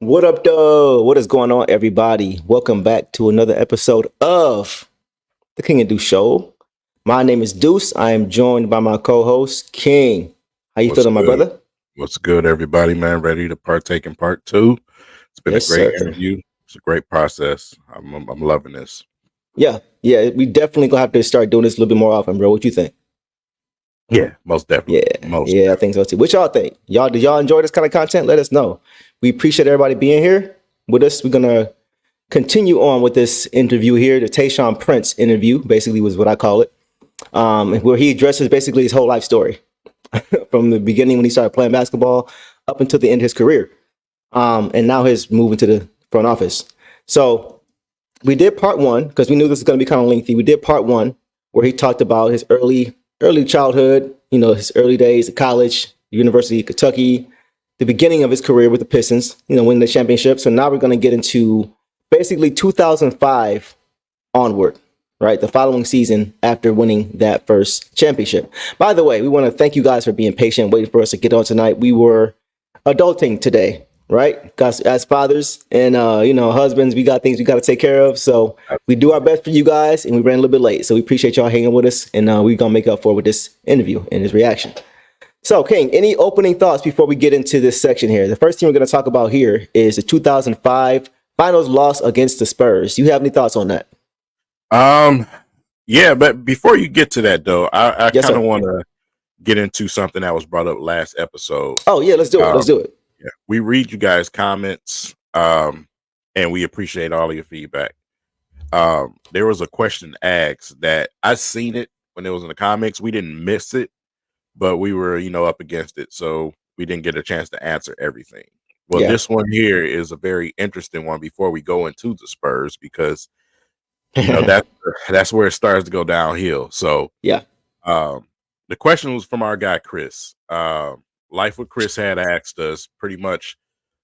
What up, though? What is going on, everybody? Welcome back to another episode of the King and Deuce Show. My name is Deuce. I am joined by my co-host, King. How you What's feeling, my good? brother? What's good, everybody, man? Ready to partake in part two? It's been a Yes, great sir. interview. It's a great process. I'm loving this. Yeah. We definitely gonna have to start doing this a little bit more often, bro. What you think? Yeah, most definitely. Most I think so too. What y'all think? Did y'all enjoy this kind of content? Let us know. We appreciate everybody being here with us. We're gonna continue on with this interview here, the Tayshaun Prince interview, basically was what I call it, where he addresses basically his whole life story from the beginning when he started playing basketball up until the end of his career, and now his move into the front office. So we did part one because we knew this was going to be kind of lengthy. We did part one where he talked about his early childhood, his early days at college, University of Kentucky, the beginning of his career with the Pistons, winning the championship. So now we're going to get into basically 2005 onward, right? The following season after winning that first championship. By the way, we want to thank you guys for being patient, waiting for us to get on tonight. We were adulting today, right? Because as fathers and, husbands, we got things we got to take care of. So we do our best for you guys, and we ran a little bit late. So we appreciate y'all hanging with us, and we're going to make up for it with this interview and his reaction. So, King, any opening thoughts before we get into this section here? The first thing we're going to talk about here is the 2005 finals loss against the Spurs. You have any thoughts on that? Yeah, but before you get to that, though, I Yes, kind of sir. want to get into something that was brought up last episode. Oh, yeah, let's do it. Let's do it. Yeah, we read you guys' comments, and we appreciate all of your feedback. There was a question asked that I seen it when it was in the comics. We didn't miss it, but we were, up against it, so we didn't get a chance to answer everything. Well, Yeah. this one here is a very interesting one before we go into the Spurs because that's where it starts to go downhill. So Yeah. the question was from our guy Chris. Life with Chris had asked us pretty much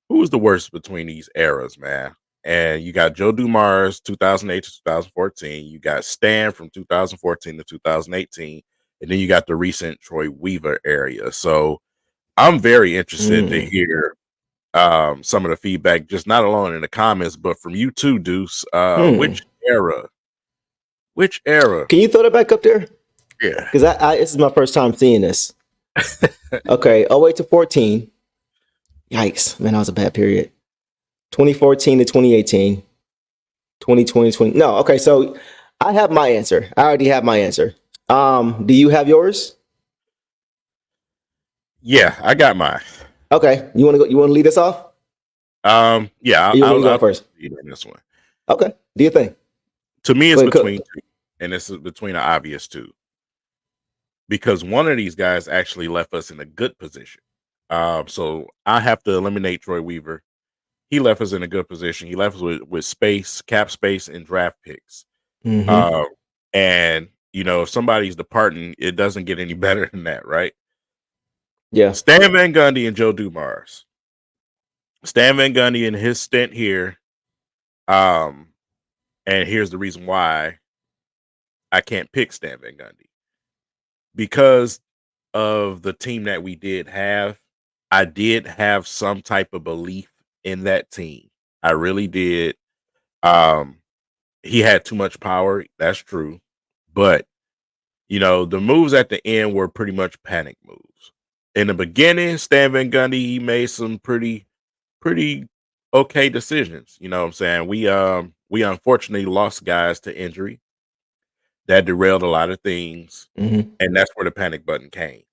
who was the worst between these eras, man. And you got Joe Dumars 2008 to 2014. You got Stan from 2014 to 2018. And then you got the recent Troy Weaver area. So I'm very interested to hear some of the feedback, just not alone in the comments, but from you too, Deuce. Which era? Can you throw that back up there? Yeah. Because this is my first time seeing this. Okay, 08 to 14. Yikes, man, that was a bad period. 2014 to 2018. 2020, 20. No, okay, so I have my answer. I already have my answer. Do you have yours? Yeah, I got mine. Okay, you want to go? You want to lead us off? Yeah, I'll go first. Lead on this one. Okay, do your thing. To me, it's between two, and it's between an obvious two, because one of these guys actually left us in a good position. So I have to eliminate Troy Weaver. He left us in a good position. He left us with space, cap space, and draft picks. And if somebody's departing, it doesn't get any better than that, right? Yeah. Stan Van Gundy and Joe Dumars. Stan Van Gundy and his stint here. And here's the reason why I can't pick Stan Van Gundy. Because of the team that we did have, I did have some type of belief in that team. I really did. He had too much power. That's true. But, the moves at the end were pretty much panic moves. In the beginning, Stan Van Gundy, he made some pretty okay decisions. You know what I'm saying? We unfortunately lost guys to injury. That derailed a lot of things. And that's where the panic button came.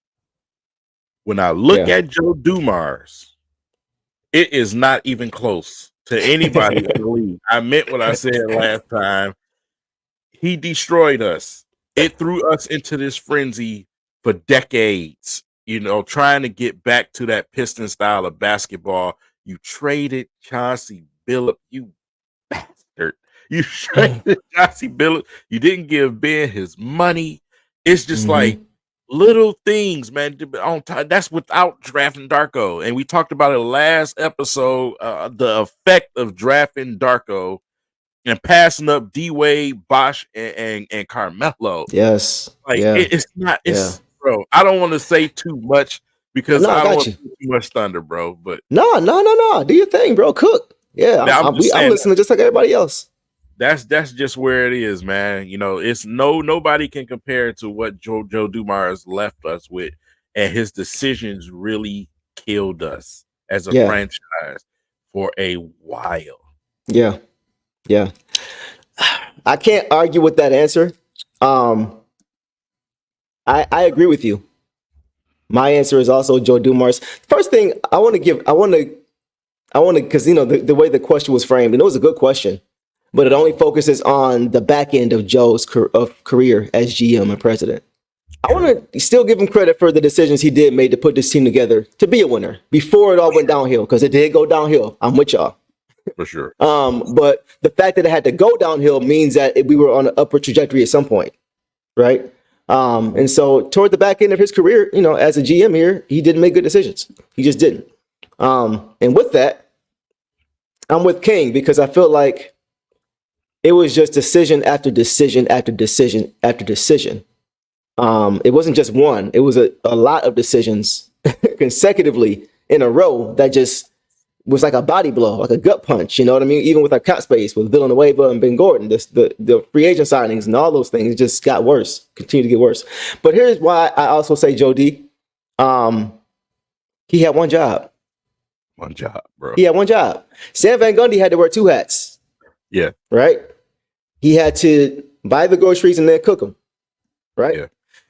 When I look at Joe Dumars, it is not even close to anybody in the league. I meant what I said last time. He destroyed us. It threw us into this frenzy for decades, trying to get back to that Piston style of basketball. You traded Chauncey Billups, you bastard. You traded Chauncey Billups. You didn't give Ben his money. It's just like little things, man. On time. That's without drafting Darko. And we talked about it last episode, the effect of drafting Darko and passing up D-Wade, Bosch, and Carmelo. Yes. Like it's not. It's bro. I don't want to say too much because No, I I don't got want you. to put too much thunder, bro. But No. Do your thing, bro. Cook. Yeah, now I'm just I'm saying listening just like everybody else. that's just where it is, man. You know, it's nobody can compare to what Joe Dumars left us with, and his decisions really killed us as a Yeah, franchise for a while. yeah. I can't argue with that answer. Um, I agree with you. My answer is also Joe Dumars. First thing I want to, because the way the question was framed, and it was a good question, but it only focuses on the back end of Joe's career as GM and president. I want to still give him credit for the decisions he did made to put this team together to be a winner before it all went downhill, because it did go downhill. I'm with y'all. For sure. But the fact that it had to go downhill means that we were on an upward trajectory at some point, right? And so toward the back end of his career, as a GM here, he didn't make good decisions. He just didn't. And with that, I'm with King, because I feel like it was just decision after decision after decision after decision. It wasn't just one. It was a lot of decisions consecutively in a row that just was like a body blow, like a gut punch. You know what I mean? Even with our cap space, with Villanueva and Ben Gordon, the free agent signings and all those things just got worse, continue to get worse. But here's why I also say Joe D. He had one job. One job, bro. He had one job. Sam Van Gundy had to wear two hats. Yeah. Right? He had to buy the groceries and then cook them. Right? Yeah.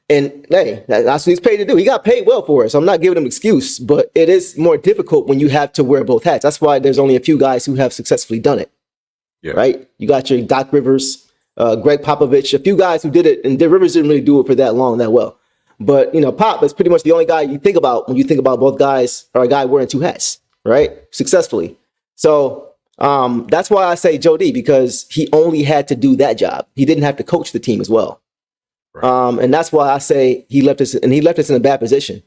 And hey, that's what he's paid to do. He got paid well for it, so I'm not giving him an excuse, but it is more difficult when you have to wear both hats. That's why there's only a few guys who have successfully done it. Yeah. Right? You got your Doc Rivers, Greg Popovich, a few guys who did it, and Rivers didn't really do it for that long, that well. But, Pop is pretty much the only guy you think about when you think about both guys, or a guy wearing two hats, right? Successfully. So that's why I say Joe D, because he only had to do that job. He didn't have to coach the team as well. Right. And that's why I say he left us in a bad position.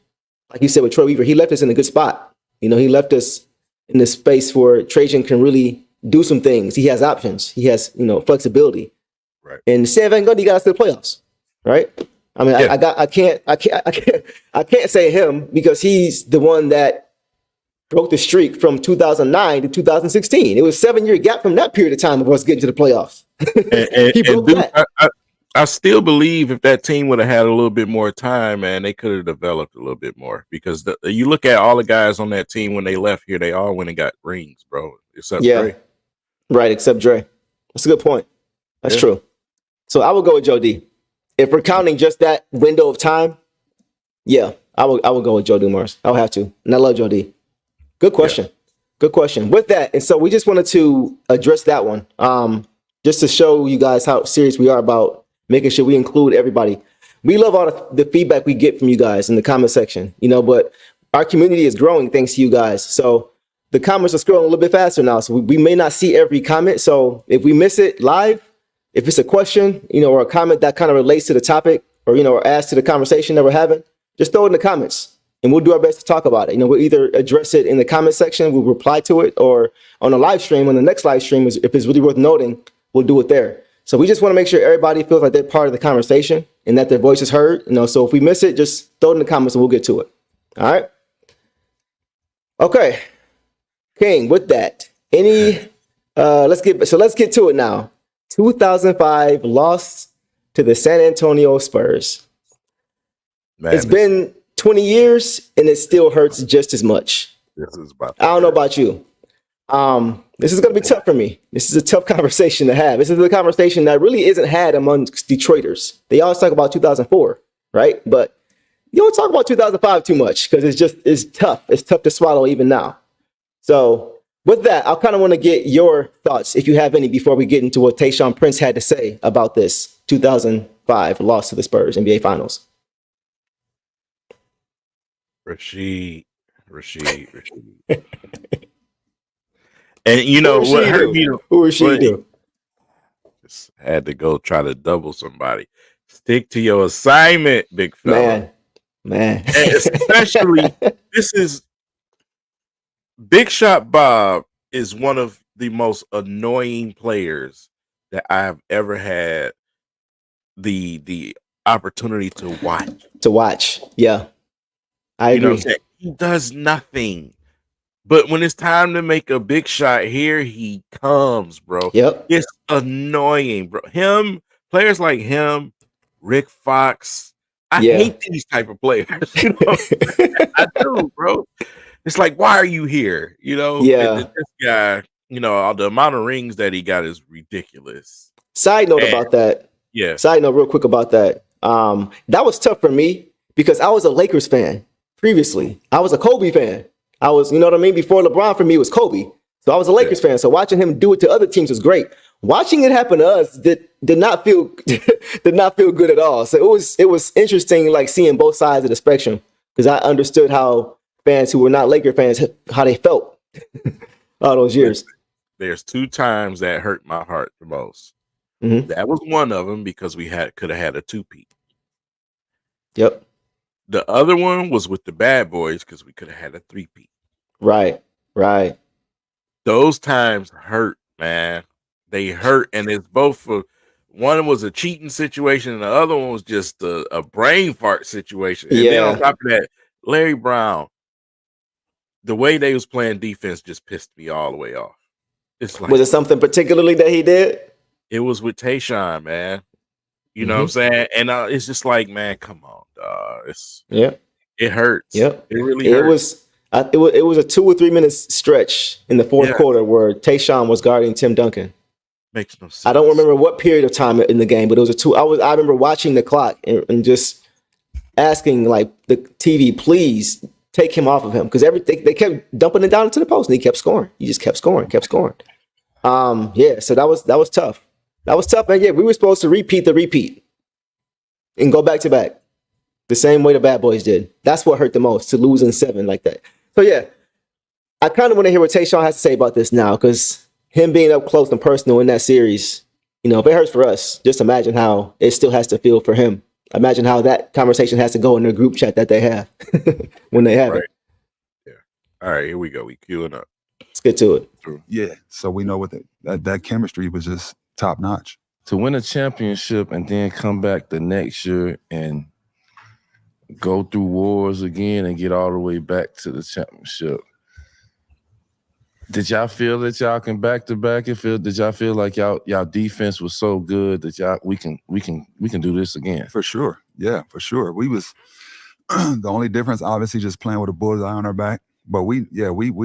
Like you said with Troy Weaver, he left us in a good spot. He left us in this space where Trajan can really do some things. He has options. He has, flexibility. Right. And Sam Van Gundy got us to the playoffs. Right. I mean, yeah. I can't say him, because he's the one that broke the streak from 2009 to 2016. It was a 7-year gap from that period of time of us getting to the playoffs. He broke that. I still believe if that team would have had a little bit more time, man, they could have developed a little bit more, because you look at all the guys on that team when they left here, they all went and got rings, bro. Except Dre. Right, except Dre. That's a good point. That's true. So I will go with Joe D. If we're counting just that window of time, yeah, I will go with Joe Dumars. I'll have to. And I love Joe D. Good question. Yeah. Good question. With that, and so we just wanted to address that one, just to show you guys how serious we are about making sure we include everybody. We love all the feedback we get from you guys in the comment section, but our community is growing thanks to you guys. So the comments are scrolling a little bit faster now. So we may not see every comment. So if we miss it live, if it's a question, or a comment that kind of relates to the topic, or adds to the conversation that we're having, just throw it in the comments and we'll do our best to talk about it. We'll either address it in the comment section, we'll reply to it, or on a live stream, on the next live stream, if it's really worth noting, we'll do it there. So we just want to make sure everybody feels like they're part of the conversation and that their voice is heard. So if we miss it, just throw it in the comments and we'll get to it. All right. Okay. King, with that, let's get to it now. 2005 loss to the San Antonio Spurs. Man, it's been 20 years and it still hurts just as much. I don't know about you. This is going to be tough for me. This is a tough conversation to have. This is a conversation that really isn't had amongst Detroiters. They always talk about 2004, right? But you don't talk about 2005 too much, because it's tough. It's tough to swallow even now. So with that, I kind of want to get your thoughts, if you have any, before we get into what Tayshaun Prince had to say about this 2005 loss to the Spurs NBA Finals. Rashid. And what hurt me? Who was she do? Just had to go try to double somebody. Stick to your assignment, big fella. Man. And especially, this is Big Shot Bob is one of the most annoying players that I have ever had the opportunity to watch. Yeah, I agree. He does nothing. But when it's time to make a big shot, here he comes, bro. Yep. It's annoying, bro. Players like him, Rick Fox. I Yeah. hate these type of players. You know, I do, bro. It's like, why are you here? You know, and Yeah. this guy, you know, the amount of rings that he got is ridiculous. Side note And about that. yeah, Side note, real quick about that. That was tough for me because I was a Lakers fan previously. I was a Kobe fan. I was, you know what I mean? Before LeBron, for me, was Kobe. So I was a Lakers fan. So watching him do it to other teams was great. Watching it happen to us did not feel did not feel good at all. So it was interesting, like seeing both sides of the spectrum, because I understood how fans who were not Laker fans, how they felt all those years. there's 2 times that hurt my heart the most. Mhm. That was one of them because we could have had a 2-peat. Yep. The other one was with the Bad Boys because we could have had a 3-peat. Right. Right. Those times hurt, man. They hurt, and it's both for one was a cheating situation, and the other one was just a brain fart situation. And then on top of that, Larry Brown, the way they was playing defense just pissed me all the way off. It's like, Was it something particularly that he did? it was with Tayshaun, man. You know what I'm saying? And it's just like, man, come on, dog. It hurts. Yep. It really hurts. It was a 2 or 3 minutes stretch in the fourth quarter where Tayshaun was guarding Tim Duncan. Makes no sense. I don't remember what period of time in the game, but it was a 2. I remember watching the clock and just asking like the TV, please take him off of him, because they kept dumping it down into the post and he kept scoring. He just kept scoring. So that was tough. That was tough, man. Yeah, we were supposed to repeat the repeat and go back to back the same way the Bad Boys did. That's what hurt the most, to lose in 7 like that. So yeah, I kind of want to hear what Tayshaun has to say about this now, because him being up close and personal in that series, you know, if it hurts for us, just imagine how it still has to feel for him. Imagine how that conversation has to go in their group chat that they have when they have it. Yeah. All right, here we go. We queuing up. Let's get to it. Yeah. So we know what that chemistry was just top notch. To win a championship and then come back the next year and go through wars again and get all the way back to the championship. Did y'all feel that y'all can back to back it? Did y'all feel like y'all defense was so good that we can do this again? For sure. Yeah, for sure. We was the only difference, obviously, just playing with a bullseye on our back. But we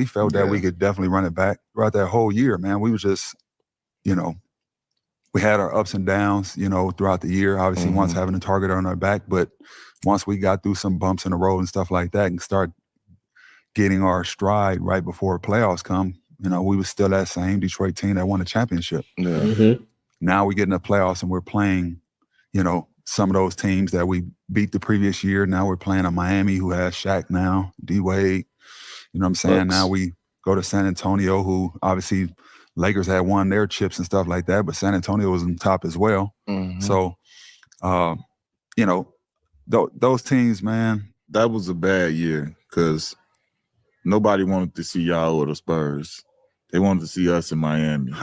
felt that we could definitely run it back throughout that whole year, man. We was just, you know, we had our ups and downs, you know, throughout the year. Obviously, once having a target on our back, but once we got through some bumps in the road and stuff like that and start getting our stride right before playoffs come, you know, we was still that same Detroit team that won a championship. Yeah. Mm-hmm. Now we get in the playoffs and we're playing, you know, some of those teams that we beat the previous year. Now we're playing a Miami who has Shaq now, D-Wade. You know what I'm saying? Now we go to San Antonio, who obviously Lakers had won their chips and stuff like that, but San Antonio was on top as well. So, you know, those teams, man. That was a bad year because nobody wanted to see y'all or the Spurs. They wanted to see us in Miami.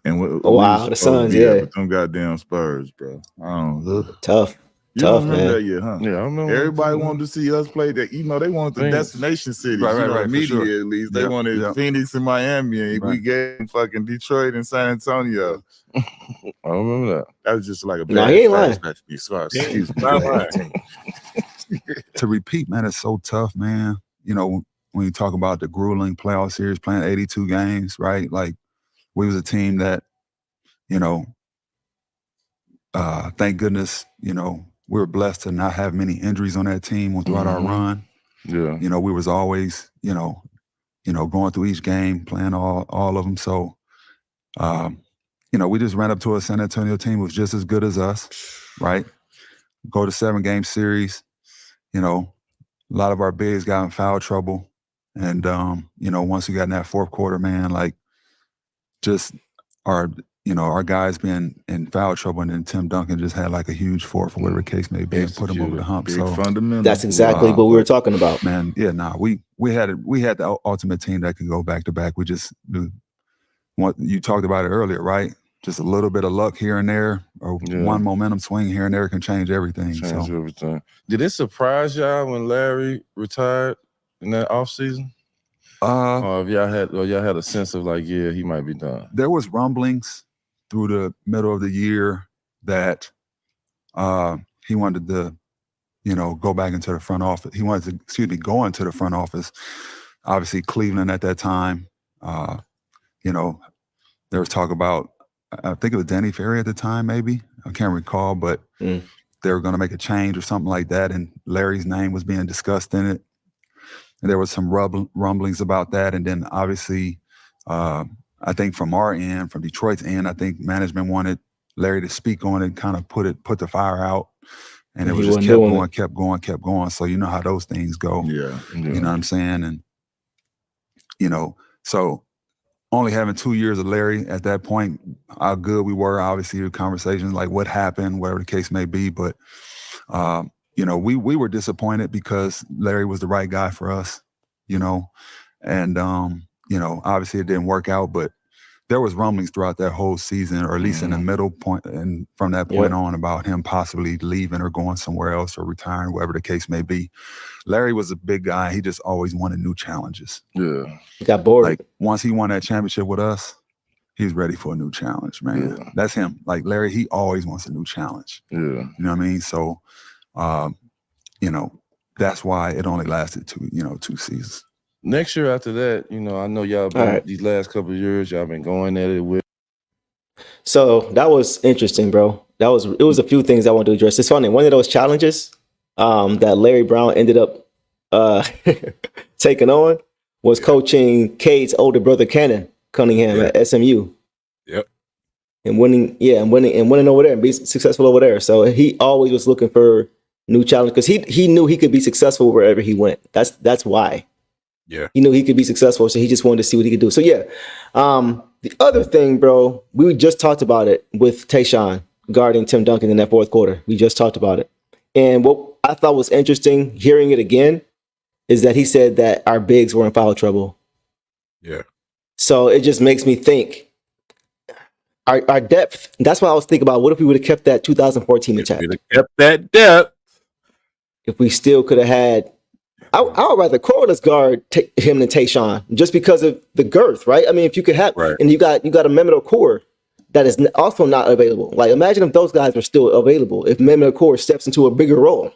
And the Suns, with them goddamn Spurs, bro. I don't know. Tough. You Tough, remember man. that year, huh? Yeah, I remember. Everybody wanted to see us play that. You know, they wanted the destination cities. Right, Media for sure. at least. They wanted Phoenix and Miami, and we gave them fucking Detroit and San Antonio. I remember that. That was just like a bad No, he ain't lying. Excuse me. To repeat, man, it's so tough, man. You know, when you talk about the grueling playoff series, playing 82 games, right? Like, we was a team that, you know, thank goodness, you know, we were blessed to not have many injuries on that team throughout our run. Yeah. You know, we was always, you know, going through each game, playing all of them. So, you know, we just ran up to a San Antonio team who was just as good as us, right? Go to 7-game series. You know, a lot of our bigs got in foul trouble. And, you know, once we got in that fourth quarter, man, like, just our guys being in foul trouble, and then Tim Duncan just had like a huge fourth, or whatever the case may be, and put him over the hump. Big fundamental. That's exactly what we were talking about, man. Yeah, we had the ultimate team that could go back to back. We just you talked about it earlier, right? Just a little bit of luck here and there, or one momentum swing here and there can change everything. Everything. Did it surprise y'all when Larry retired? in that offseason? Uh, Or have y'all had a sense of like, yeah, he might be done? there was rumblings through the middle of the year that he wanted to, go back into the front office. He wanted to, go into the front office. Obviously, Cleveland at that time, there was talk about, I think it was Danny Ferry at the time, maybe. I can't recall, but they were going to make a change or something like that, and Larry's name was being discussed in it. And there was some rumblings about that. And then obviously, I think from our end, from Detroit's end, I think management wanted Larry to speak on it, kind of put the fire out. And it was just kept going. So you know how those things go. Yeah. You know what I'm saying? And, so only having 2 years of Larry at that point, how good we were, obviously, the conversations like what happened, whatever the case may be. But, we were disappointed because Larry was the right guy for us, and, obviously it didn't work out, but there was rumblings throughout that whole season, or at least in the middle point, and from that point on, about him possibly leaving or going somewhere else or retiring, whatever the case may be. Larry was a big guy. He just always wanted new challenges. Yeah. He got bored. Like once he won that championship with us, he's ready for a new challenge, man. Yeah. That's him. Like Larry, he always wants a new challenge. Yeah. You know what I mean? So, that's why it only lasted 2 seasons. Next year after that, I know y'all been these last couple of years, y'all been going at it with. So that was interesting, bro. It was a few things I wanted to address. It's funny. One of those challenges that Larry Brown ended up taking on was coaching Cade's older brother Cunningham at SMU. Yep. And winning over there and be successful over there. So he always was looking for new challenge because he knew he could be successful wherever he went. That's why. Yeah. He knew he could be successful, so he just wanted to see what he could do. So yeah. The other thing, bro, we just talked about it with Tayshaun guarding Tim Duncan in that fourth quarter. We just talked about it. And what I thought was interesting, hearing it again, is that he said that our bigs were in foul trouble. Yeah. So it just makes me think, our depth, that's why I was thinking about, what if we would have kept that 2014 intact? If we'd have kept that depth. If we still could have had, I would rather Corliss guard him than Tayshaun, just because of the girth, right? I mean, if you could have, and you got a Mehmet Okur that is also not available. Like, imagine if those guys were still available. If Mehmet Okur steps into a bigger role,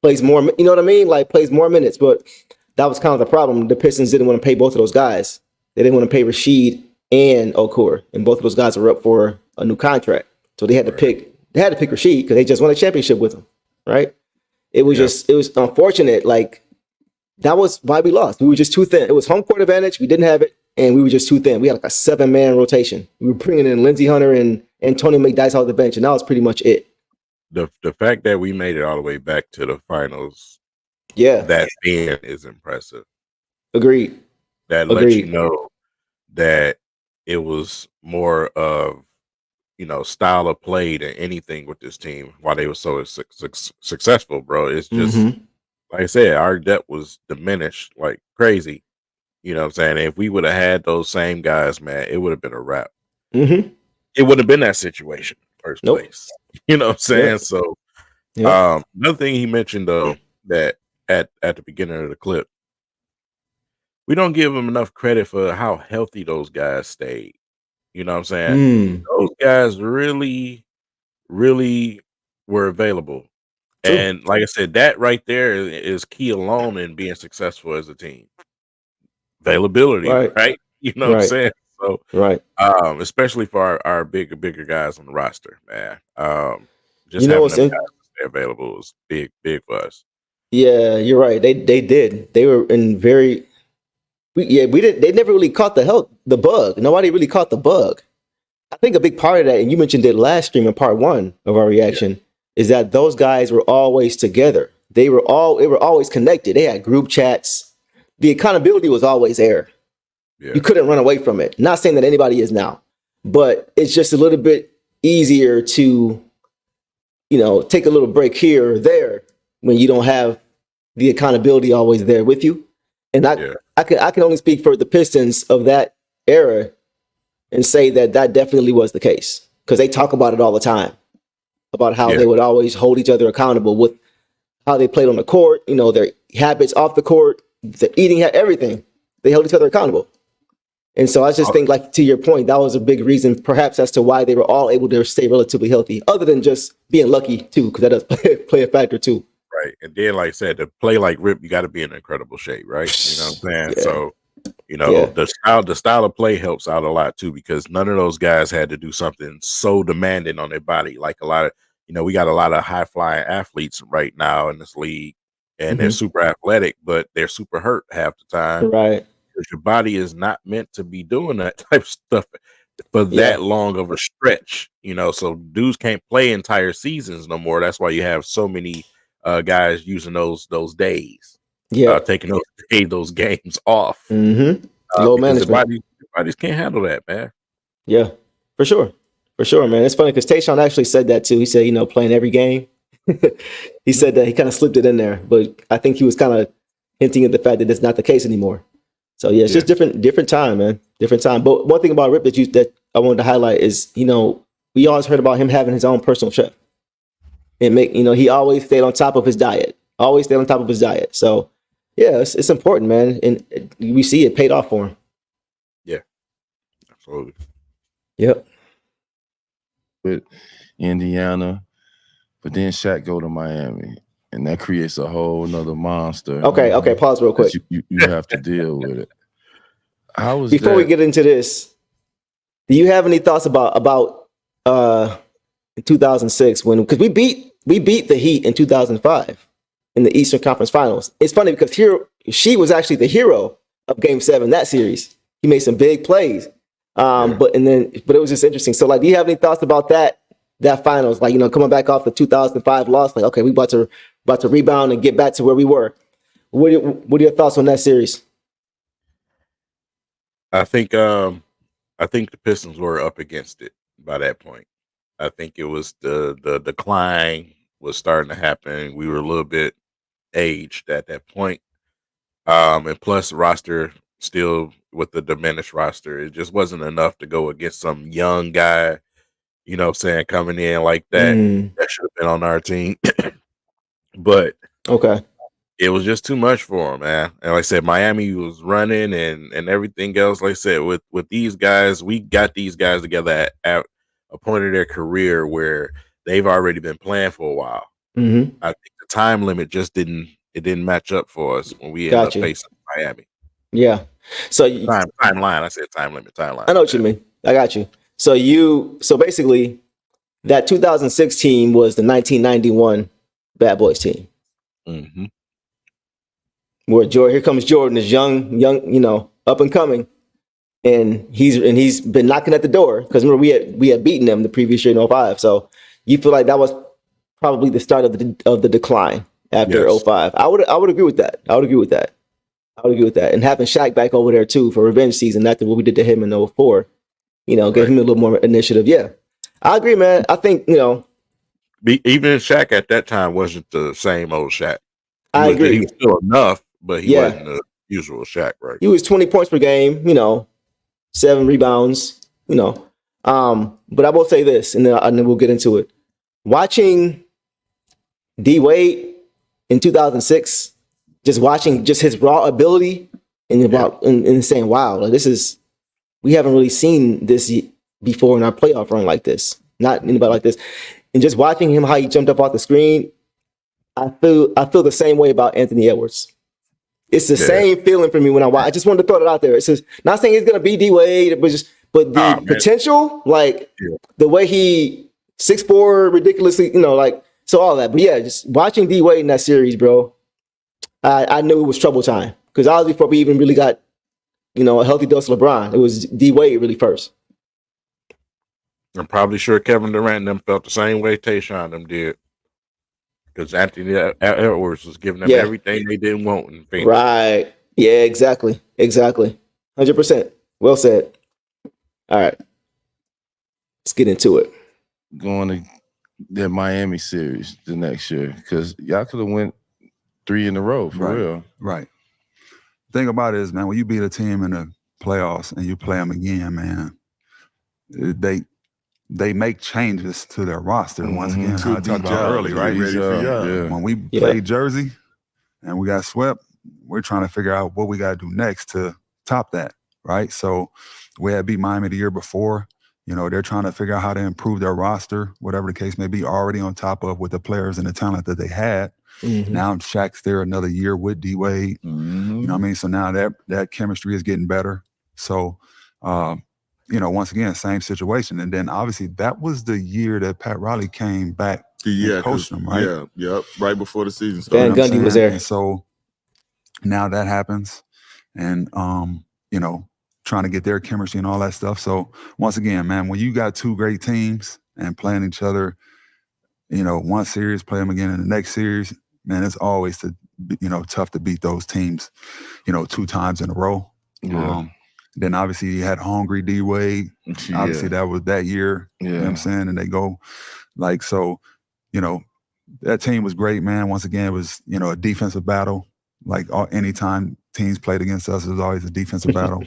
plays more, you know what I mean? Like, plays more minutes. But that was kind of the problem. The Pistons didn't want to pay both of those guys. They didn't want to pay Rashid and Okur, and both of those guys were up for a new contract. So they had to pick. They had to pick Rashid because they just won a championship with him, right? It was it was unfortunate. Like, that was why we lost. We were just too thin. It was home court advantage. We didn't have it, and we were just too thin. We had like a 7-man rotation. We were bringing in Lindsey Hunter and Tony McDyess off the bench, and that was pretty much it. The fact that we made it all the way back to the finals, that being is impressive. Agreed. That lets you know that it was more of, style of play than anything with this team. Why they were so successful, bro. It's just like I said, our depth was diminished like crazy. You know what I'm saying? If we would have had those same guys, man, it would have been a wrap. It wouldn't have been that situation in the first place. You know what I'm saying? So another thing he mentioned though, that at the beginning of the clip, we don't give them enough credit for how healthy those guys stayed. You know what I'm saying? Those guys really, really were available. True. And like I said, that right there is key alone in being successful as a team. Availability, right? You know what I'm saying? So, especially for our bigger guys on the roster, man. Just having them guys stay available was big for us. Yeah, you're right. They did. They were in very. We did. They never really caught the bug. Nobody really caught the bug. I think a big part of that, and you mentioned it last stream in part 1 of our reaction, is that those guys were always together. They were always connected. They had group chats. The accountability was always there. Yeah. You couldn't run away from it. Not saying that anybody is now, but it's just a little bit easier to, take a little break here or there when you don't have the accountability always there with you. And I can only speak for the Pistons of that era and say that definitely was the case, because they talk about it all the time, about how they would always hold each other accountable with how they played on the court, their habits off the court, the eating, everything. They held each other accountable. And so I just think, like, to your point, that was a big reason perhaps as to why they were all able to stay relatively healthy, other than just being lucky too, because that does play a factor too. Right. And then, like I said, to play like Rip, you got to be in incredible shape, right? You know what I'm saying? Yeah. So, you know, the style of play helps out a lot too, because none of those guys had to do something so demanding on their body. Like a lot of, you know, we got a lot of high flying athletes right now in this league, and they're super athletic, but they're super hurt half the time. Right. Because your body is not meant to be doing that type of stuff for that long of a stretch, you know. So dudes can't play entire seasons no more. That's why you have so many guys using those days, taking those games off. Low management. Your bodies can't handle that, man. Yeah, for sure, man. It's funny because Tayshaun actually said that too. He said, you know, playing every game. He said that he kind of slipped it in there, but I think he was kind of hinting at the fact that it's not the case anymore. So yeah, it's just different time, man. Different time. But one thing about Rip that I wanted to highlight is, you know, we always heard about him having his own personal chef. And he always stayed on top of his diet. So yeah, it's important, man. And we see it paid off for him. Yeah. Absolutely. Yep. With Indiana, but then Shaq go to Miami. And that creates a whole nother monster. Okay. Pause real quick. You have to deal with it. Before we get into this, do you have any thoughts about 2006 because we beat the Heat in 2005 in the Eastern Conference Finals? It's funny because she was actually the hero of Game 7 that series. He made some big plays, but it was just interesting. So, like, do you have any thoughts about that finals? Like, you know, coming back off the 2005 loss, like, okay, we about to rebound and get back to where we were. What are your thoughts on that series? I think the Pistons were up against it by that point. I think it was the decline was starting to happen. We were a little bit aged at that point. And plus roster still with the diminished roster, it just wasn't enough to go against some young guy, you know what I'm saying, coming in like that. That should have been on our team. But it was just too much for him, man. And like I said, Miami was running and everything else. Like I said, with these guys, we got these guys together at a point of their career where they've already been playing for a while. I think the time limit just didn't match up for us when we ended up facing Miami. Yeah. So timeline. I said time limit. Timeline. I know what you mean. I got you. So basically, that 2006 team was the 1991 Bad Boys team. Where here comes Jordan, is young, you know, up and coming, and he's been knocking at the door because remember we had beaten them the previous year in 05. So you feel like that was probably the start of the decline after 05. I would agree with that. I would agree with that. And having Shaq back over there too for revenge season after what we did to him in 04, you know, gave him a little more initiative. Yeah, I agree, man. I think, you know, even Shaq at that time wasn't the same old Shaq. I agree. He was still enough, but he wasn't the usual Shaq, right? He was 20 points per game, you know, 7 rebounds, you know. But I will say this, and then we'll get into it. Watching D Wade in 2006, just watching just his raw ability and saying, wow, like we haven't really seen this before in our playoff run like this. Not anybody like this. And just watching him, how he jumped up off the screen, I feel the same way about Anthony Edwards. It's the same feeling for me when I watch. I just wanted to throw it out there. It's just not saying he's gonna be D Wade, but the potential, like the way he 6'4", ridiculously, you know, like so all that. But yeah, just watching D Wade in that series, bro, I knew it was trouble time because I was before we even really got, you know, a healthy dose of LeBron. It was D Wade really first. I'm probably sure Kevin Durant and them felt the same way Tayshaun them did. Because Anthony Edwards was giving them everything they didn't want in Phoenix. Right. Yeah, exactly. 100%. Well said. All right. Let's get into it. Going to the Miami series the next year because y'all could have went 3 in a row for real. Right. The thing about it is, man, when you beat a team in the playoffs and you play them again, man, they make changes to their roster once again. How I talked about early, right? When we played Jersey and we got swept, we're trying to figure out what we got to do next to top that, right? So we had beat Miami the year before. They're trying to figure out how to improve their roster, whatever the case may be, already on top of with the players and the talent that they had. Mhm. Now Shaq's there another year with D-Wade. Mhm. You know what I mean? So now that chemistry is getting better. So, once again, same situation. And then obviously that was the year that Pat Riley came back and coached them, right? Yeah, yep. Right before the season Van started. Gundy was there. And so now that happens, and trying to get their chemistry and all that stuff. So once again, man, when you got two great teams and playing each other, one series, play them again in the next series, man, it's always tough to beat those teams, 2 times in a row. Yeah. Then obviously you had hungry D-Wade. Yeah. Obviously that was that year. You know what I'm saying? And they go that team was great, man. Once again, it was, a defensive battle. Like anytime teams played against us, it was always a defensive battle.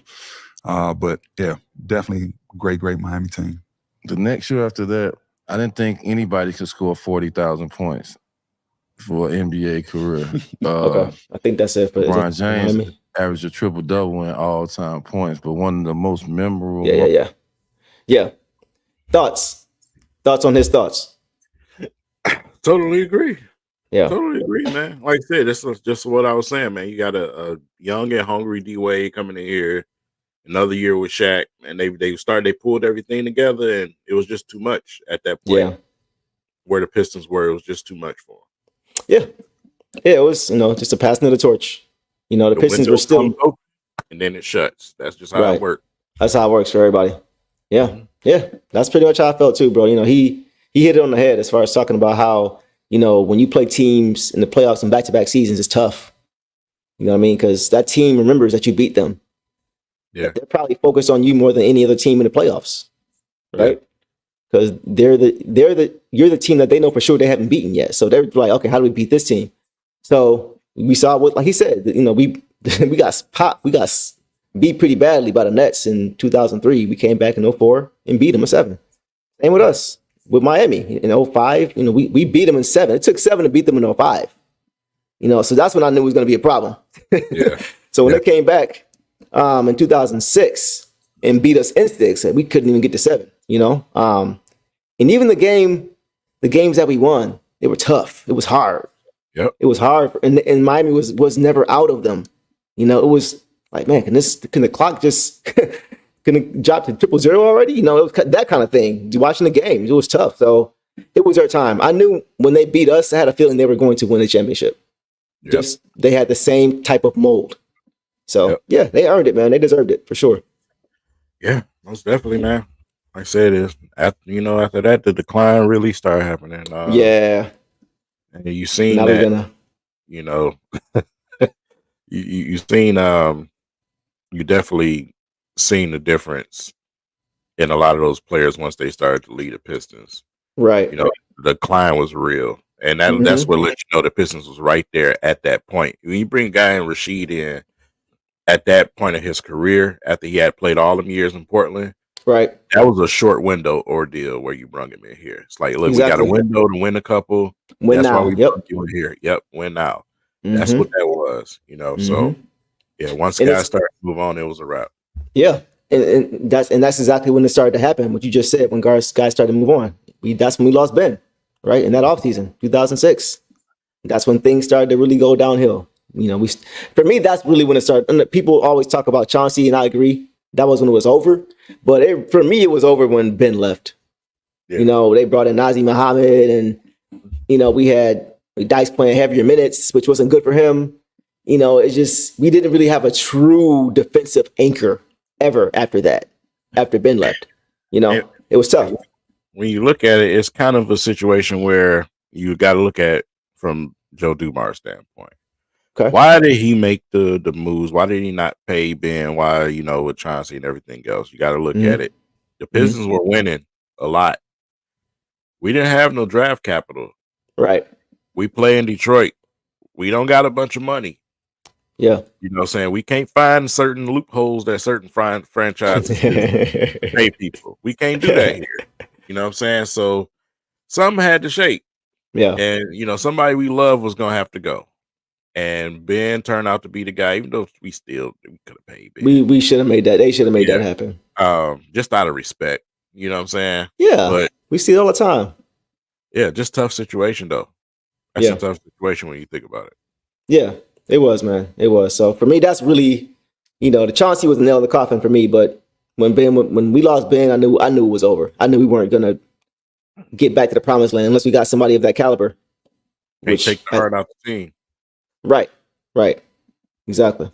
But yeah, definitely great Miami team. The next year after that, I didn't think anybody could score 40,000 points for an NBA career. Okay, I think that's it for LeBron James Miami. averaged a triple-double in all-time points, but one of the most memorable. Yeah. Thoughts on his thoughts? Totally agree. Yeah. Totally agree, man. Like I said, this was just what I was saying, man. You got a young and hungry D-Wade coming in here, another year with Shaq, and they pulled everything together, and it was just too much at that point. Yeah. Where the Pistons were, it was just too much for them. Yeah, it was, just a passing of the torch. The Pistons window were still comes open, and then it shuts. That's just how it works. That's how it works for everybody. Yeah. Yeah. That's pretty much how I felt too, bro. He hit it on the head as far as talking about how, when you play teams in the playoffs and back-to-back seasons, it's tough. You know what I mean? Because that team remembers that you beat them. Yeah. They're probably focused on you more than any other team in the playoffs. Right? Because you're the team that they know for sure they haven't beaten yet. So they're like, okay, how do we beat this team? So we saw what, like he said, we got beat pretty badly by the Nets in 2003. We came back in 2004 and beat them in 7. Same with us, with Miami in 2005. We beat them in 7. It took 7 to beat them in 2005. So that's when I knew it was going to be a problem. Yeah. So when they came back in 2006 and beat us in 6, we couldn't even get to 7. And even the games that we won, they were tough. It was hard. Yep. It was hard, and Miami was never out of them. It was like, man, can the clock just can it drop to 0-0 already? It was that kind of thing. Watching the games, it was tough. So it was their time. I knew when they beat us, I had a feeling they were going to win the championship. Yep. Just they had the same type of mold. So yeah, they earned it, man. They deserved it for sure. Yeah, most definitely, man. Like I said, after that, the decline really started happening. And you seen now that, you seen, you definitely seen the difference in a lot of those players once they started to lead the Pistons. Right. The decline was real. And that's what let you know the Pistons was right there at that point. When you bring a guy in Rashid in at that point of his career, after he had played all them years in Portland, right, that was a short window ordeal where you brung him in here. It's like, look, we got a window to win a couple. Win that's now. why we brought you in here. Yep, win now. That's what that was, So yeah, once guys started to move on, it was a wrap. Yeah. And that's exactly when it started to happen. What you just said, when guys started to move on. That's when we lost Ben, right? In that offseason, 2006. That's when things started to really go downhill. For me, that's really when it started. And people always talk about Chauncey, and I agree. That was when it was over. But for me, it was over when Ben left. Yeah. They brought in Nazim Muhammad, and, we had Dice playing heavier minutes, which wasn't good for him. It's just, we didn't really have a true defensive anchor ever after that, after Ben left. It was tough. When you look at it, it's kind of a situation where you got to look at from Joe Dumars' standpoint. Okay. Why did he make the moves? Why did he not pay Ben? Why, with Chauncey and everything else? You got to look at it. The Pistons were winning a lot. We didn't have no draft capital. Right. We play in Detroit. We don't got a bunch of money. Yeah. We can't find certain loopholes that certain franchises pay people. We can't do that here. You know what I'm saying? So some had to shake. Yeah. And, somebody we love was going to have to go. And Ben turned out to be the guy, even though we could have paid Ben. We should have made that. They should have made that happen. Just out of respect. You know what I'm saying? Yeah. But we see it all the time. Yeah, just tough situation though. That's a tough situation when you think about it. Yeah, it was, man. It was. So for me, that's really, the Chauncey was the nail in the coffin for me. But when we lost Ben, I knew it was over. I knew we weren't gonna get back to the promised land unless we got somebody of that caliber. Which take the heart out the team. Right. Exactly.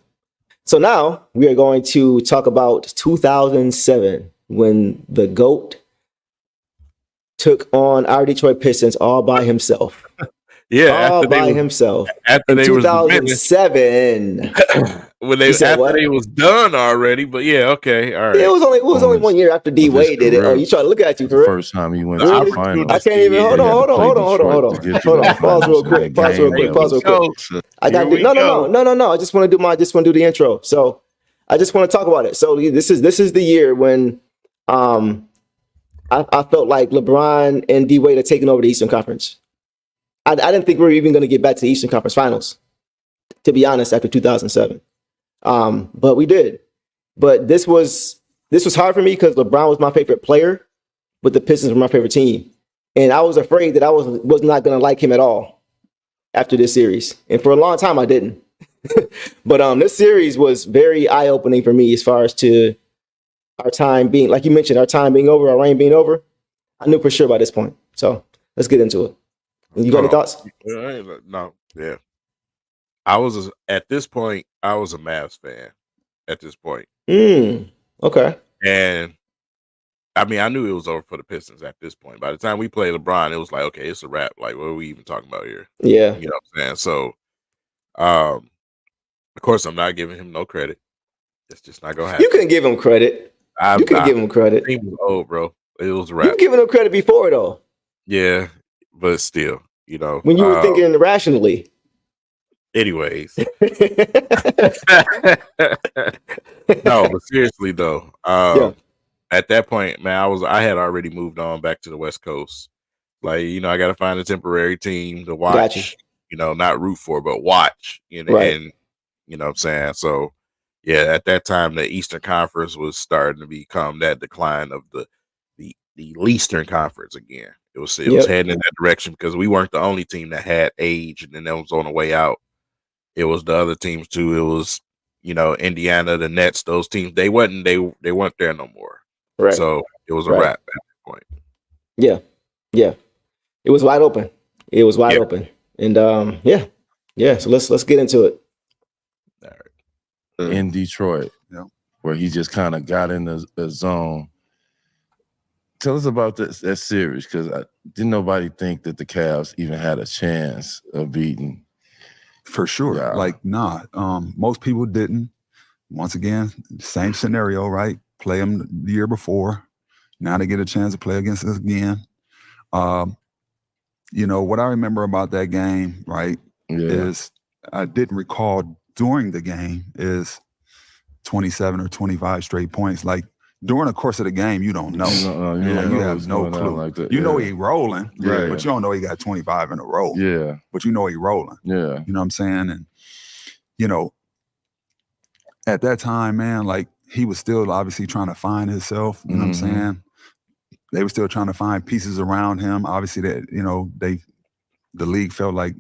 So now we are going to talk about 2007 when the GOAT took on our Detroit Pistons all by himself. All by himself. After they 2007. After they was done already, but okay, all right. Yeah, it was only 1 year after D Wade did it. Oh, you trying to look at you for real? First time he went to the finals. I can't even. Hold on. Pause real quick. I got no. I just want to do the intro. So I just want to talk about it. So this is the year when I felt like LeBron and D Wade are taking over the Eastern Conference. I didn't think we were even going to get back to the Eastern Conference Finals, to be honest, after 2007. But we did. But this was hard for me because LeBron was my favorite player, but the Pistons were my favorite team. And I was afraid that I was not going to like him at all after this series. And for a long time, I didn't. But this series was very eye-opening for me as far as to our time being, like you mentioned, our time being over, our reign being over. I knew for sure by this point. So let's get into it. You got any thoughts? No, yeah. At this point, I was a Mavs fan at this point. Okay. And I mean, I knew it was over for the Pistons at this point. By the time we played LeBron, it was like, okay, it's a wrap. Like, what are we even talking about here? Yeah. You know what I'm saying? So, of course, I'm not giving him no credit. It's just not going to happen. You couldn't give him credit. You couldn't give him credit. The team was old, bro. It was a wrap. You've given him credit before, though. Yeah, but still, when you were thinking rationally. Anyways. No, but seriously though, at that point, man, I had already moved on back to the West Coast. Like, I got to find a temporary team to watch, not root for, but watch, and you know what I'm saying? So, yeah, at that time, the Eastern Conference was starting to become that decline of the Eastern Conference again. It was heading in that direction because we weren't the only team that had age, and then that was on the way out. It was the other teams too. It was, Indiana, the Nets, those teams. They weren't there no more. Right. So it was a wrap at that point. Yeah. It was wide open. Open. And So let's get into it. All right. In Detroit, where he just kind of got in the zone. Tell us about that series, because didn't nobody think that the Cavs even had a chance of beating. For sure. Yeah. Most people didn't. Once again, same scenario, right? Play them the year before. Now they get a chance to play against us again. What I remember about that game, right, is I didn't recall during the game is 27 or 25 straight points. Like, during the course of the game, you don't know. You have no clue. Like that. He rolling, but you don't know he got 25 in a row. Yeah. But he rolling. Yeah. You know what I'm saying? And, at that time, man, like, he was still obviously trying to find himself. You know what I'm saying? They were still trying to find pieces around him. Obviously, that the league felt like,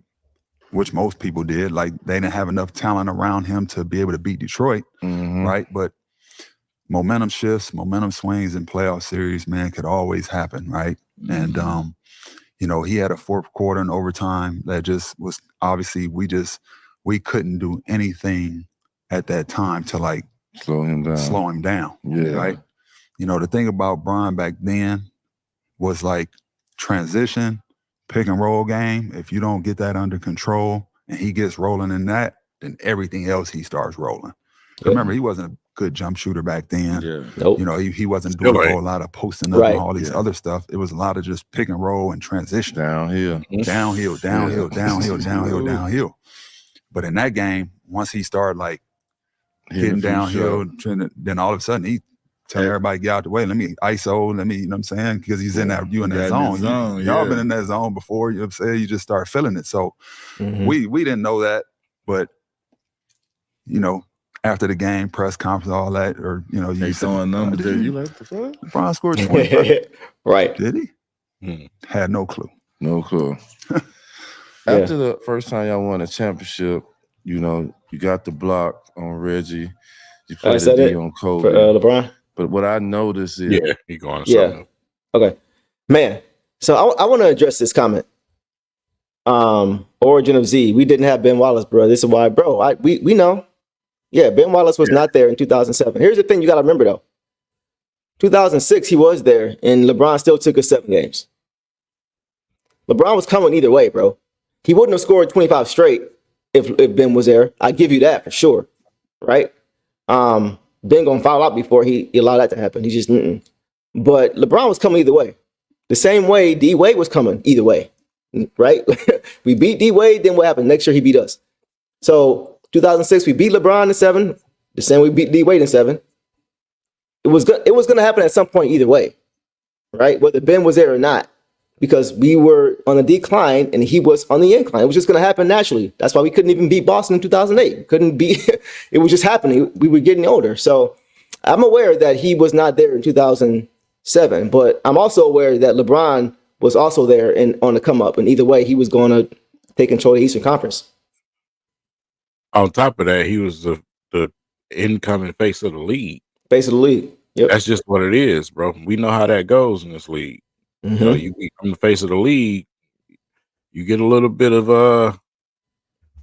which most people did, like they didn't have enough talent around him to be able to beat Detroit, right? But momentum shifts, momentum swings in playoff series, man, could always happen, right? And he had a fourth quarter and overtime that just was obviously we couldn't do anything at that time to like slow him down. Yeah. Right. The thing about Bron back then was like transition, pick and roll game. If you don't get that under control and he gets rolling in that, then everything else he starts rolling. Remember, he wasn't a good jump shooter back then. Yeah. Nope. He wasn't doing a whole lot of posting up and all these other stuff. It was a lot of just pick and roll and transition. Downhill. But in that game, once he started like getting downhill, then all of a sudden he tell everybody get out the way. Let me ISO. Let me, you know what I'm saying? Because he's in that, in that zone. Y'all been in that zone before. You know what I'm saying? You just start feeling it. So we didn't know that. But, you know, after the game, press conference, all that, or, you know, They you throwing numbers did there. you- You like the fuck? LeBron scored 25. Right. Did he? Hmm. Had no clue. No clue. Yeah. After the first time y'all won a championship, you know, you got the block on Reggie. You played Is that the D it on for Kobe. LeBron? But what I noticed is Yeah, he going to Yeah. something. Okay. Man, so I want to address this comment. Origin of Z. We didn't have Ben Wallace, bro. This is why, bro. We know. Yeah, Ben Wallace was not there in 2007. Here's the thing you got to remember, though. 2006, he was there, and LeBron still took us 7 games. LeBron was coming either way, bro. He wouldn't have scored 25 straight if Ben was there. I give you that for sure, right? Ben gonna foul out before he allowed that to happen. He just But LeBron was coming either way. The same way D Wade was coming either way, right? We beat D Wade, then what happened? Next year he beat us. So 2006 we beat LeBron in 7. The same way we beat D Wade in 7. It was gonna happen at some point either way, right? Whether Ben was there or not, because we were on a decline and he was on the incline. It was just gonna happen naturally. That's why we couldn't even beat Boston in 2008. Couldn't beat. It was just happening. We were getting older. So I'm aware that he was not there in 2007, but I'm also aware that LeBron was also there and on the come up. And either way, he was going to take control of the Eastern Conference. On top of that, he was the incoming face of the league. Face of the league. Yep. That's just what it is, bro. We know how that goes in this league. Mhm. You know, you become the face of the league, you get a little bit of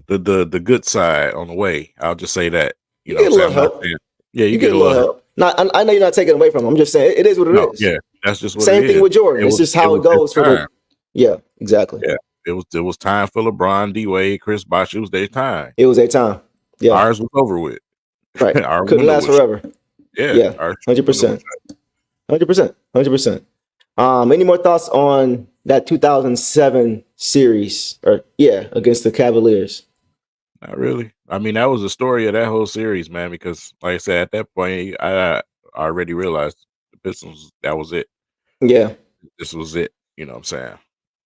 the good side on the way. I'll just say that. You You know get a what I'm little saying? help. Yeah, You get a little help. I know you're not taking away from him. I'm just saying it is what it is. Yeah, that's just what Same it thing is. with Jordan. It's just how it goes for the. time. Yeah, exactly. Yeah. It was time for LeBron, D Wade, Chris Bosh. It was their time. It was a time. Yeah. Ours was over with. Right. Our Couldn't window last was- forever. Yeah, our 100%. 100%. Any more thoughts on that 2007 series against the Cavaliers? Not really. I mean, that was the story of that whole series, man, because like I said, at that point, I already realized the Pistons, that was it. Yeah. This was it. You know what I'm saying?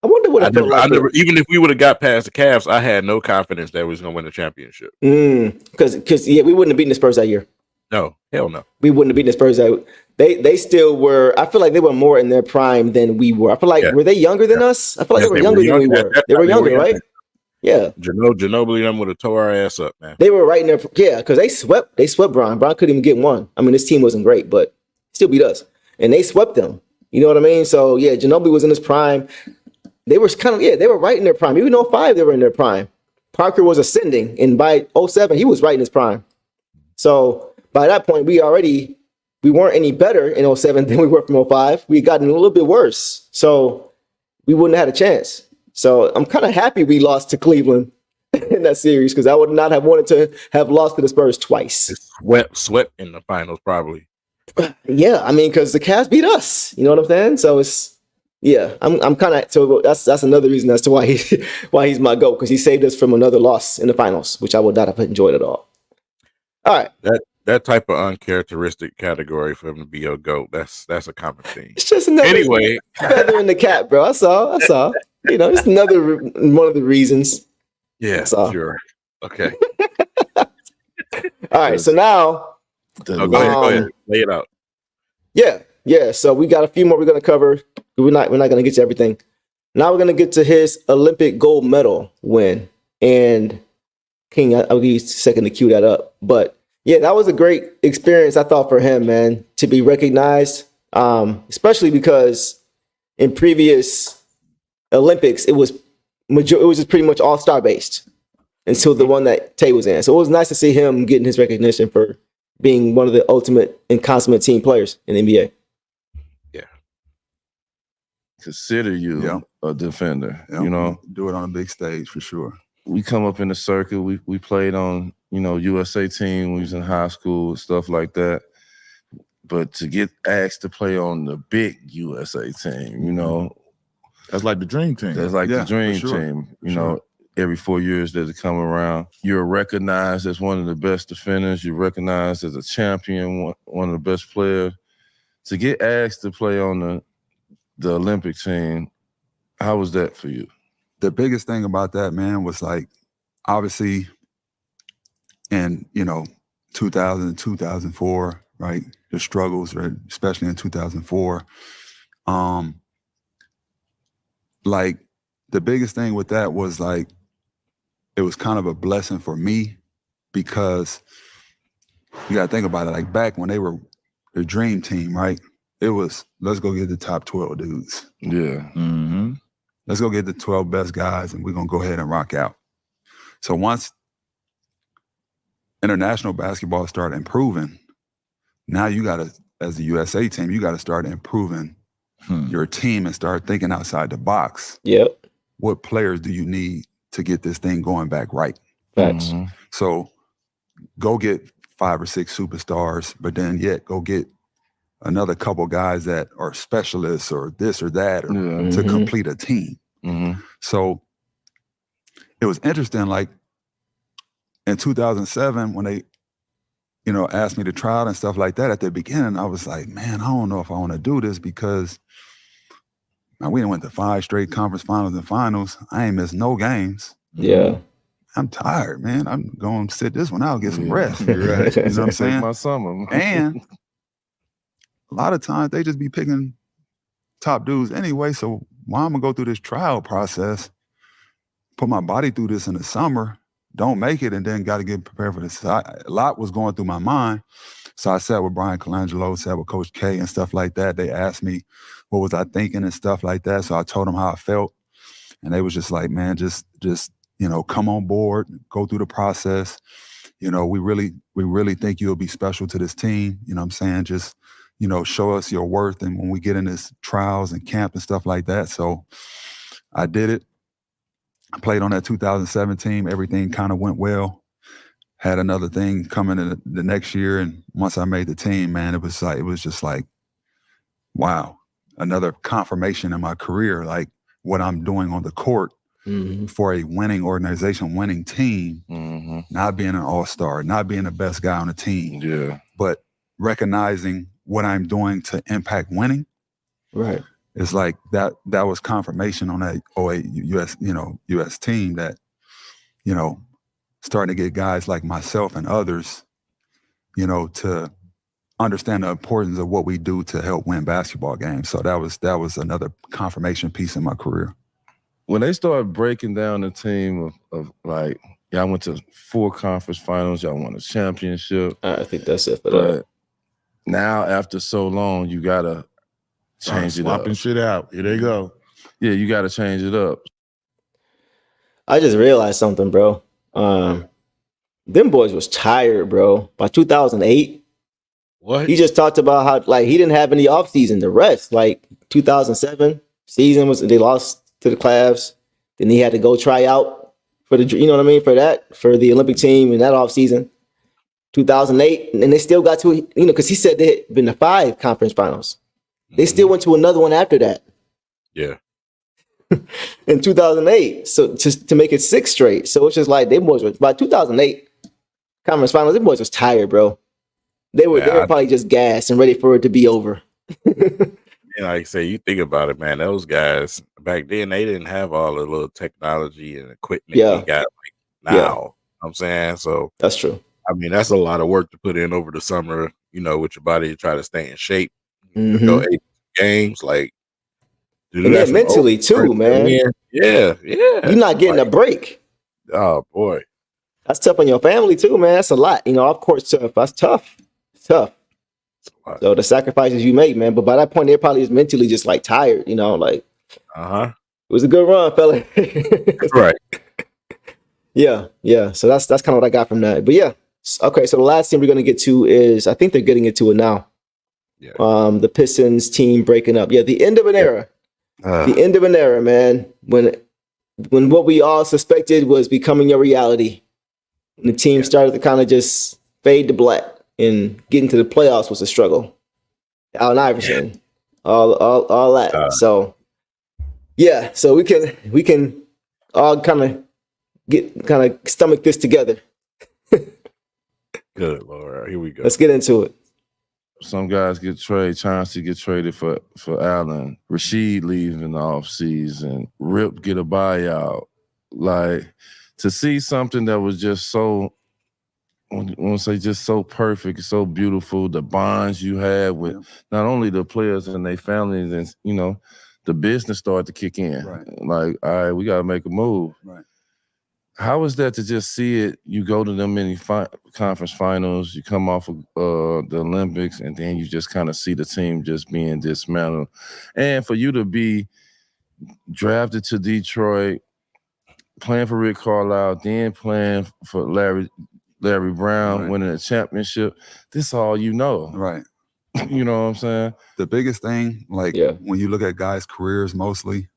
I wonder what it felt like. Even if we would have got past the Cavs, I had no confidence that we was going to win the championship. Because we wouldn't have beaten the Spurs that year. No, hell no. We wouldn't have beaten the Spurs that they still were. I feel like they were more in their prime than we were. I feel like were they younger than us? I feel like they were younger than we were. They were younger, right? Yeah. Ginobili them would have tore our ass up, man. They were right in there. Yeah, because they swept Brian. Brian couldn't even get one. I mean, this team wasn't great, but still beat us. And they swept them. You know what I mean? So yeah, Ginobili was in his prime. They were they were right in their prime. Even 05, they were in their prime. Parker was ascending, and by 07, he was right in his prime. So by that point, we weren't any better in 07 than we were from 05. We had gotten a little bit worse. So we wouldn't have had a chance. So I'm kind of happy we lost to Cleveland in that series, because I would not have wanted to have lost to the Spurs twice. Swept in the finals, probably. Yeah, I mean, because the Cavs beat us. You know what I'm saying? So I'm kind of, so that's another reason as to why he's my GOAT, because he saved us from another loss in the finals, which I would not have enjoyed at all. All right. That type of uncharacteristic category for him to be your GOAT, that's a common thing. It's just another feather in the cap, bro. I saw. You know, it's another one of the reasons. Yeah, sure. Okay. All right. So now, go ahead. Lay it out. Yeah. So we got a few more we're going to cover. We're not going to get to everything. Now we're going to get to his Olympic gold medal win. And King, I'll give you a second to cue that up. But yeah, that was a great experience, I thought, for him, man, to be recognized, especially because in previous Olympics, it was just pretty much all-star based until the one that Tay was in. So it was nice to see him getting his recognition for being one of the ultimate and consummate team players in the NBA. Yeah. Consider you a defender. Yeah. You know, Do it on a big stage for sure. we come up in the circuit. We played on, USA team. We was in high school, stuff like that. But to get asked to play on the big USA team, That's like the dream team. that's like the for dream sure. team. For sure. Every 4 years that it come around, you're recognized as one of the best defenders. You're recognized as a champion, one of the best players. To get asked to play on the Olympic team, how was that for you? The biggest thing about that, man, was like, obviously, in, 2000, 2004, right? The struggles, right? Especially in 2004. Like the biggest thing with that was like, it was kind of a blessing for me because you got to think about it. Like back when they were the dream team, right? It was, let's go get the top 12 dudes. Yeah. Mm-hmm. Let's go get the 12 best guys and we're going to go ahead and rock out. So once international basketball started improving, now you got to, as the USA team, you got to start improving your team and start thinking outside the box. Yep. What players do you need to get this thing going back right? Facts. Mm-hmm. So go get 5 or 6 superstars, but then yet go get another couple guys that are specialists or this or that or to complete a team. Mm-hmm. So it was interesting, like in 2007 when they, asked me to try out and stuff like that at the beginning, I was like, man, I don't know if I want to do this because man, we done went to 5 straight conference finals and finals. I ain't missed no games. Yeah. I'm tired, man. I'm going to sit this one out, get some Yeah. rest. Right. You know what I'm Take saying? my summer. And a lot of times they just be picking top dudes anyway. So why I'm gonna go through this trial process, put my body through this in the summer, don't make it, and then got to get prepared for this. So a lot was going through my mind. So I sat with Brian Colangelo, sat with Coach K and stuff like that. They asked me what was I thinking and stuff like that. So I told them how I felt. And they was just like, man, just come on board, go through the process. We really think you'll be special to this team. You know what I'm saying? Just, show us your worth. And when we get in this trials and camp and stuff like that. So I did it. I played on that 2007 team. Everything kind of went well. Had another thing coming in the next year. And once I made the team, man, it was just like, wow, another confirmation in my career, like what I'm doing on the court for a winning organization, winning team, not being an all-star, not being the best guy on the team, but recognizing what I'm doing to impact winning. Right. It's like that was confirmation on that 08 US team that, starting to get guys like myself and others, to understand the importance of what we do to help win basketball games. So that was another confirmation piece in my career. When they started breaking down the team of like, y'all went to 4 conference finals, y'all won a championship. I think that's it for But that. now after so long, you gotta change it up. Swapping shit out. Here they go. Yeah, you gotta change it up. I just realized something, bro. Them boys was tired, bro. By 2008, What? he just talked about how like he didn't have any offseason to rest. Like 2007 season they lost to the Cavs. Then he had to go try out for the, for the Olympic team in that offseason. 2008, and they still got to, because he said they had been to 5 conference finals. They still went to another one after that. Yeah. In 2008, so to make it 6 straight. So it's just like they boys were by 2008 conference finals. Them boys was tired, bro. They were probably just gassed and ready for it to be over. And like I say, you think about it, man. Those guys back then, they didn't have all the little technology and equipment we got like now. You know what I'm saying? So that's true. I mean, that's a lot of work to put in over the summer, with your body to try to stay in shape. Go 8 games, like. And then mentally too, man. Yeah. You're not getting a break. Oh boy, that's tough on your family too, man. That's a lot. Of course, tough. That's tough. It's tough. So the sacrifices you make, man. But by that point, they're probably just mentally just like tired. Like. It was a good run, fella. That's right. Yeah. So that's kind of what I got from that. But yeah, okay. So the last thing we're gonna get to is I think they're getting into it now. Yeah. The Pistons team breaking up. Yeah, the end of an era. The end of an era, man. When what we all suspected was becoming a reality. When the team started to kind of just fade to black and getting to the playoffs was a struggle. Allen Iverson, all that. So yeah, so we can all kind of stomach this together. Good Lord, here we go. Let's get into it. Some guys get traded. Chauncey get traded for Allen. Rasheed leaving in the offseason. Rip get a buyout. Like, to see something that was just so when I say just so perfect, so beautiful, the bonds you had with not only the players and their families, and the business started to kick in. Right. Like, all right, we got to make a move. Right. How is that to just see it? You go to them many conference finals, you come off of the Olympics, and then you just kind of see the team just being dismantled. And for you to be drafted to Detroit, playing for Rick Carlisle, then playing for Larry Brown, winning a championship, this is all you know. Right. You know what I'm saying? The biggest thing, when you look at guys' careers mostly,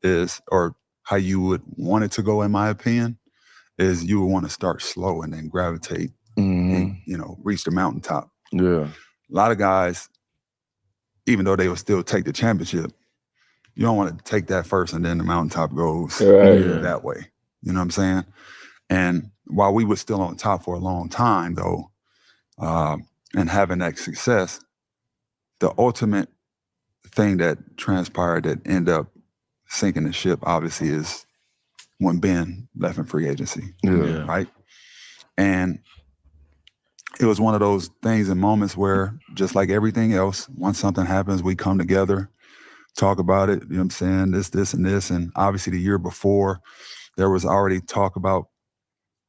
is, or how you would want it to go, in my opinion, is you would want to start slow and then gravitate and, reach the mountaintop. Yeah. A lot of guys, even though they would still take the championship, you don't want to take that first and then the mountaintop goes that way. You know what I'm saying? And while we were still on top for a long time, though, and having that success, the ultimate thing that transpired that ended up sinking the ship, obviously, is when Ben left in free agency. Yeah. Right? And it was one of those things and moments where, just like everything else, once something happens, we come together, talk about it, you know what I'm saying, this, and this. And obviously the year before, there was already talk about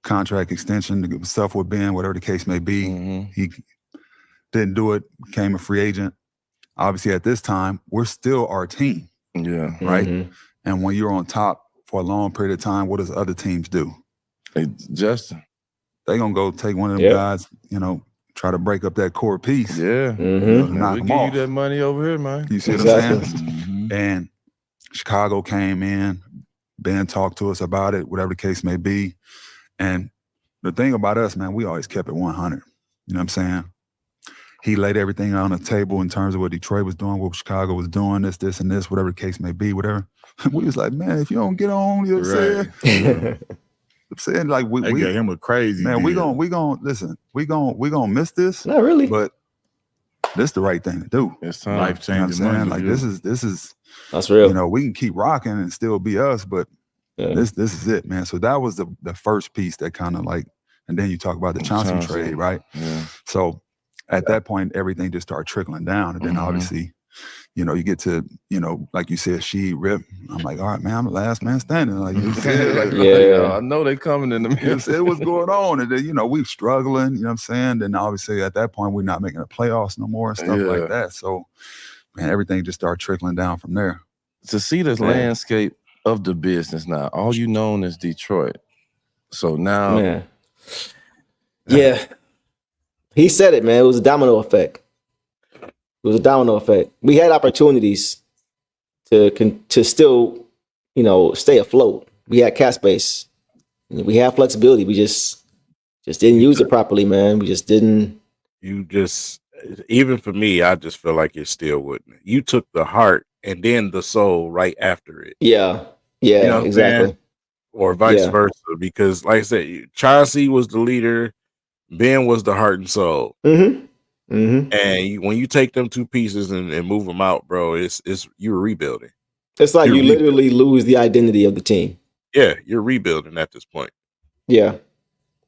contract extension, stuff with Ben, whatever the case may be. He didn't do it, became a free agent. Obviously, at this time, we're still our team. Yeah. Right? And when you're on top for a long period of time, what does other teams do? Justin. They're going to go take one of them guys, try to break up that core piece. Yeah. Knock We them give off. you that money over here, man. You see what I'm saying? And Chicago came in, Ben talked to us about it, whatever the case may be. And the thing about us, man, we always kept it 100. You know what I'm saying? He laid everything on the table in terms of what Detroit was doing, what Chicago was doing, this, and this, whatever the case may be, whatever. We was like, man, if you don't get on, you know what I'm saying? I'm saying, like, we gave him a crazy man, deal. we gonna listen, we gonna miss this. Not really. But this is the right thing to do. It's time. Life You know what I'm changing saying? money. Like, this is That's real. we can keep rocking and still be us, but this is it, man. So that was the first piece that kind of like, and then you talk about the Johnson trade, right? Yeah. So at that point, everything just started trickling down. And then obviously, you get to, like you said, Rip. I'm like, all right, man, I'm the last man standing. Like you said, like, I know they coming in the you said what's going on. And then, we struggling, you know what I'm saying? Then obviously at that point, we're not making the playoffs no more and stuff like that. So, man, everything just started trickling down from there. To see this landscape of the business now, all you known is Detroit. So now. Man. Yeah. He said it, man. It was a domino effect. We had opportunities to still, stay afloat. We had cap space. We had flexibility. We just didn't use it properly, man. We just didn't. Even for me, I just feel like it still wouldn't. You took the heart and then the soul right after it. Yeah, exactly. Or vice versa. Because like I said, Chauncey was the leader. Ben was the heart and soul. And when you take them two pieces and move them out, bro, it's you're rebuilding. It's like you literally lose the identity of the team. Yeah, you're rebuilding at this point. Yeah.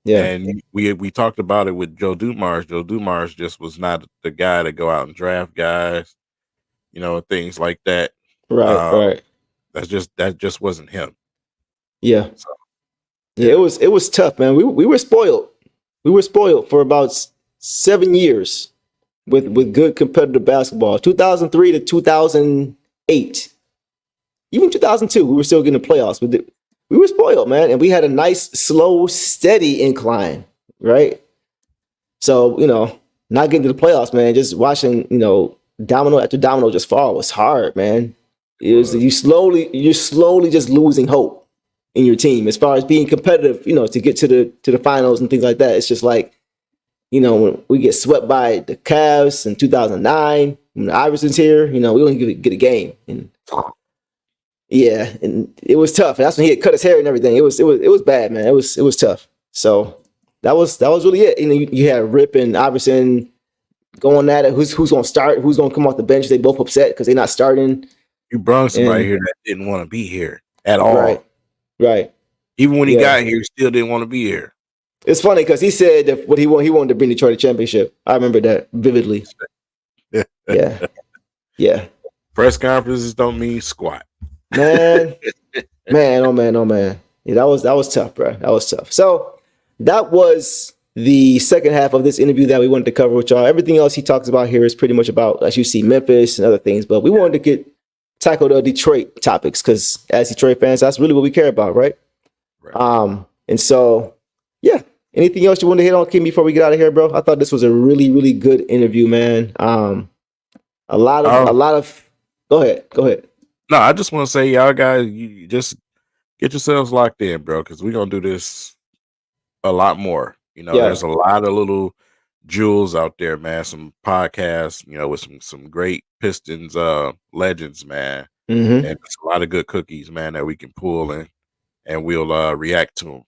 And we talked about it with Joe Dumars. Joe Dumars just was not the guy to go out and draft guys, things like that. Right. That just wasn't him. Yeah. It was tough, man. We were spoiled. We were spoiled for about 7 years with good competitive basketball. 2003 to 2008. Even 2002, we were still getting the playoffs. We were spoiled, man. And we had a nice, slow, steady incline, right? So, not getting to the playoffs, man, just watching, domino after domino just fall was hard, man. It was you're slowly just losing hope in your team as far as being competitive, to get to the finals and things like that. It's just like, when we get swept by the Cavs in 2009, when Iverson's here, we don't get a game. And and it was tough. And that's when he had cut his hair and everything. It was bad, man. It was tough. So that was really it. You had Rip and Iverson going at it. Who's going to start? Who's going to come off the bench? They both upset because they're not starting. You brought somebody here that didn't want to be here at all. Right. Even when he got here, he still didn't want to be here. It's funny because he said that what he wanted to bring Detroit a championship. I remember that vividly. Yeah. Yeah. Press conferences don't mean squat. Man. Man, oh man, oh man. Yeah, that was tough, bro. That was tough. So that was the second half of this interview that we wanted to cover with y'all. Everything else he talks about here is pretty much about, as you see, Memphis and other things. But we wanted to tackle the Detroit topics because as Detroit fans, that's really what we care about, right? And so, yeah. Anything else you want to hit on, Kim, before we get out of here, bro? I thought this was a really, really good interview, man. A lot of. Go ahead. No, I just want to say, y'all guys, you just get yourselves locked in, bro, because we're gonna do this a lot more. There's a lot of little jewels out there, man. Some podcasts, with some great Pistons legends, man, Mm-hmm. and there's a lot of good cookies, man, that we can pull and we'll react to them.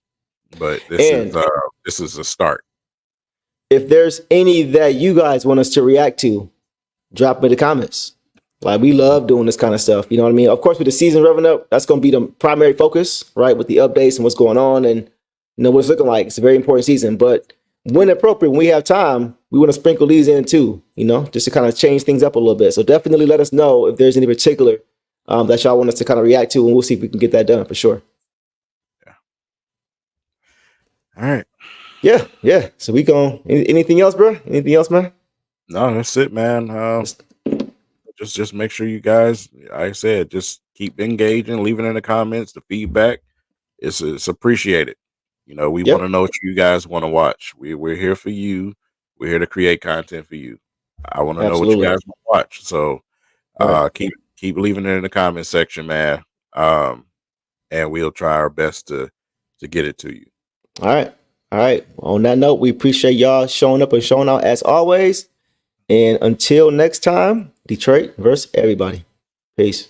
But this is a start. If there's any that you guys want us to react to, drop in the comments. Like, we love doing this kind of stuff. You know what I mean? Of course, with the season revving up, that's going to be the primary focus, right? With the updates and what's going on and what it's looking like. It's a very important season. But when appropriate, when we have time, we want to sprinkle these in too, just to kind of change things up a little bit. So definitely let us know if there's any particular that y'all want us to kind of react to, and we'll see if we can get that done for sure. All right. Yeah. So we going anything else, bro? Anything else, man? No, that's it, man. Just make sure you guys, like I said, just keep engaging, leaving in the comments, the feedback. It's appreciated. We want to know what you guys want to watch. We're here for you. We're here to create content for you. I want to know what you guys want to watch. So keep leaving it in the comment section, man. And we'll try our best to get it to you. All right. On that note, we appreciate y'all showing up and showing out as always. And until next time, Detroit versus everybody. Peace.